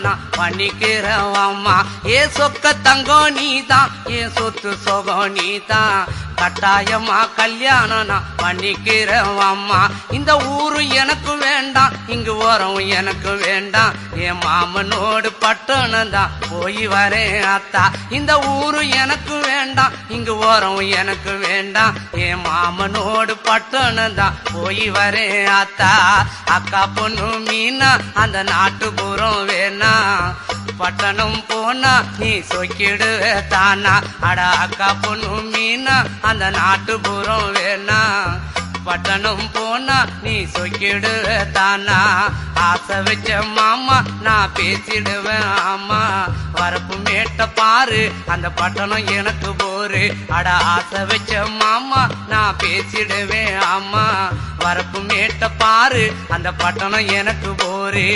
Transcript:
நான் பண்ணிக்கிறேன் அம்மா. ஏ சொக்க தங்கம் நீதான், ஏ சொத்து சொகம் நீதான், கட்டாயமா கல்யாணம் நான் பண்ணிக்கிறேன் அம்மா. இந்த ஊரு எனக்கு வேண்டாம், இங்கு ஓரம் எனக்கு வேண்டாம், என் மாமனோடு பட்டணம் தான் போய் வரேன் அத்தா. இந்த ஊரு எனக்கு வேண்டாம், இங்கு ஓரம் எனக்கு வேண்டாம், என் மாமனோடு பட்டணம் தான் போய் வரேன் அத்தா. அக்கா பொண்ணு மீனா அந்த நாட்டுப்புறம் வேணா, பட்டணம் போனா நீ சொக்கிடுவே தானா. அட அக்கா பொண்ணு மீனா அந்த நாட்டுப்புறம் வேணா, பட்டணம் போனா நீ சொக்கிடுவே தானா. ஆசை வச்ச மாமா நான் பேசிடுவேன் ஆமா, வரப்பு மேட்ட பாரு அந்த பட்டணம் எனக்கு போரு. அட ஆசை வச்ச மாமா நான் பேசிடுவேன் ஆமா, வரப்பு மேட்ட பாரு அந்த பட்டணம் எனக்கு போரு.